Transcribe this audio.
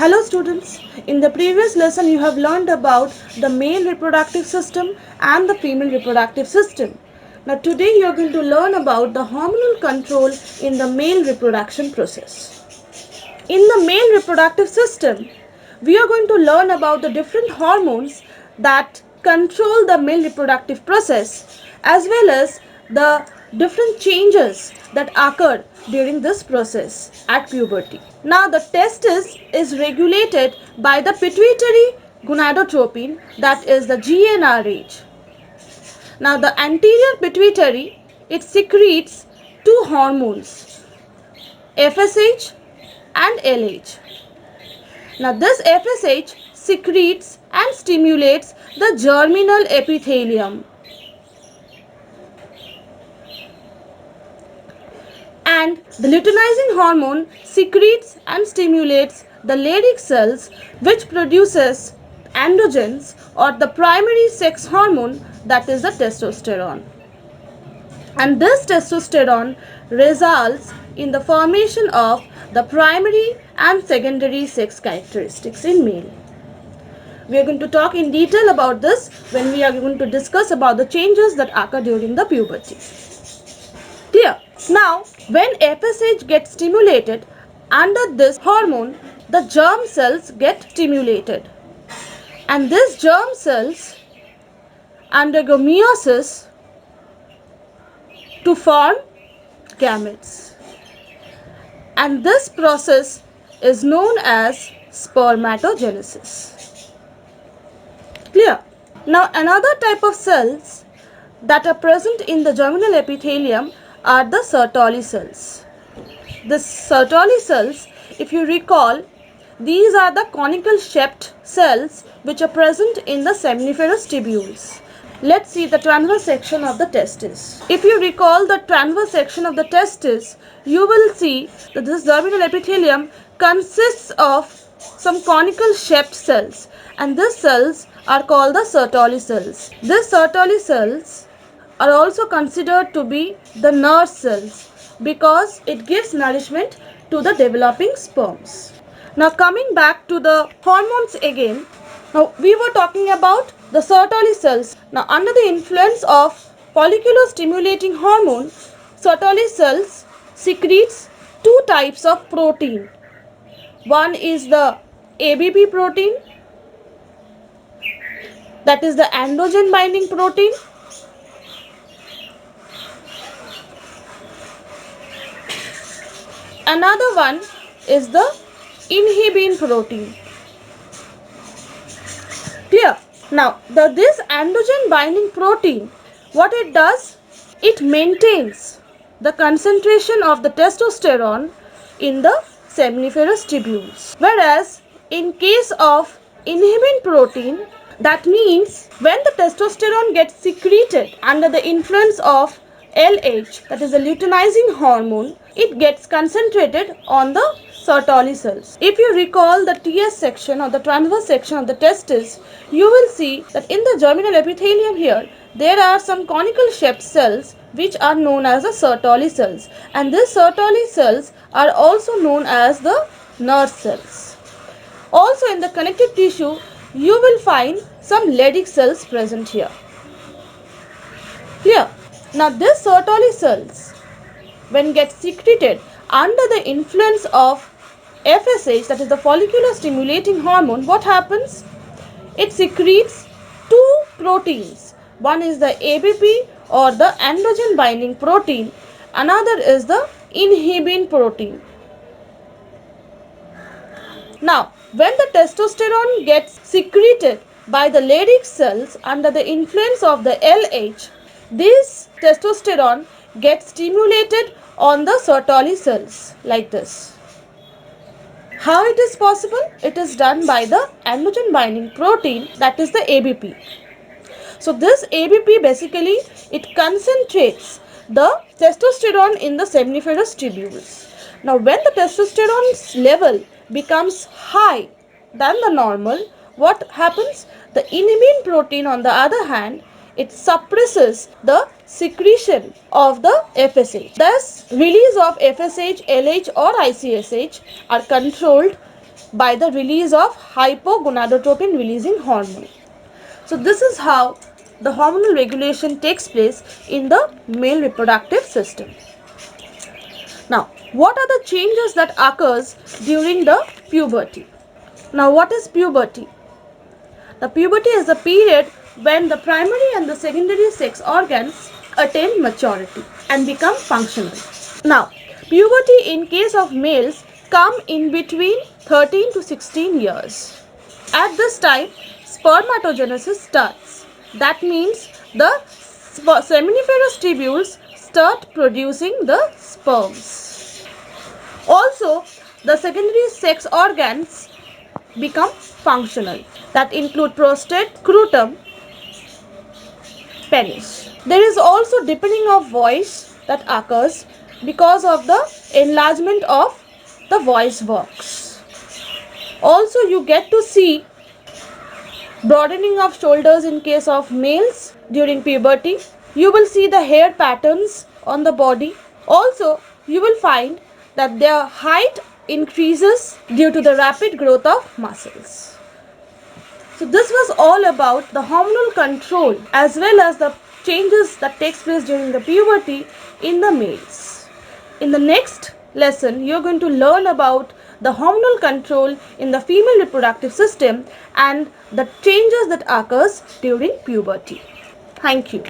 Hello students, in the previous lesson you have learned about the male reproductive system and the female reproductive system. Now today you are going to learn about the hormonal control in the male reproduction process. In the male reproductive system, we are going to learn about the different hormones that control the male reproductive process as well as the different changes that occur during this process at puberty. Now the testis is regulated by the pituitary gonadotropin, that is the GnRH. Now the anterior pituitary, it secretes two hormones, FSH and LH. Now this FSH secretes and stimulates the germinal epithelium, and the luteinizing hormone secretes and stimulates the Leydig cells, which produces androgens or the primary sex hormone, that is the testosterone. And this testosterone results in the formation of the primary and secondary sex characteristics in male. We are going to talk in detail about this when we are going to discuss about the changes that occur during the puberty. Clear? Now, when FSH gets stimulated under this hormone, the germ cells get stimulated. And these germ cells undergo meiosis to form gametes. And this process is known as spermatogenesis. Clear? Now, another type of cells that are present in the germinal epithelium are the Sertoli cells. The Sertoli cells, if you recall, these are the conical shaped cells which are present in the seminiferous tubules. Let's see the transverse section of the testis. If you recall the transverse section of the testis, you will see that this germinal epithelium consists of some conical shaped cells, and these cells are called the Sertoli cells. These Sertoli cells are also considered to be the nurse cells because it gives nourishment to the developing sperms. Now coming back to the hormones again, now we were talking about the Sertoli cells. Now under the influence of follicular stimulating hormone, Sertoli cells secretes two types of protein. One is the ABP protein, that is the androgen binding protein. Another one is the inhibin protein. Clear? Now, this androgen binding protein, what it does, it maintains the concentration of the testosterone in the seminiferous tubules. Whereas, in case of inhibin protein, that means when the testosterone gets secreted under the influence of LH, that is the luteinizing hormone, it gets concentrated on the Sertoli cells. If you recall the TS section or the transverse section of the testis, you will see that in the germinal epithelium here, there are some conical shaped cells which are known as the Sertoli cells, and these Sertoli cells are also known as the nurse cells. Also in the connective tissue, you will find some Leydig cells present here. Clear? Now these Sertoli cells, when get secreted under the influence of FSH, that is the follicular stimulating hormone, what happens? It secretes two proteins. One is the ABP or the androgen binding protein. Another is the inhibin protein. Now, when the testosterone gets secreted by the Leydig cells under the influence of the LH, this testosterone gets stimulated on the Sertoli cells like this. How it is possible? It is done by the androgen binding protein, that is the ABP. So this ABP basically, it concentrates the testosterone in the seminiferous tubules. Now when the testosterone's level becomes high than the normal, what happens? The inhibin protein on the other hand, it suppresses the secretion of the FSH. Thus, release of FSH, LH or ICSH are controlled by the release of hypogonadotropin releasing hormone. So this is how the hormonal regulation takes place in the male reproductive system. Now, what are the changes that occurs during the puberty? Now, what is puberty? The puberty is a period when the primary and the secondary sex organs attain maturity and become functional. Now, puberty in case of males come in between 13 to 16 years. At this time, spermatogenesis starts. That means the seminiferous tubules start producing the sperms. Also, the secondary sex organs become functional. That include prostate, scrotum, penis. There is also deepening of voice that occurs because of the enlargement of the voice box. Also, you get to see broadening of shoulders in case of males during puberty. You will see the hair patterns on the body. Also, you will find that their height increases due to the rapid growth of muscles. So this was all about the hormonal control as well as the changes that takes place during the puberty in the males. In the next lesson, you are going to learn about the hormonal control in the female reproductive system and the changes that occurs during puberty. Thank you.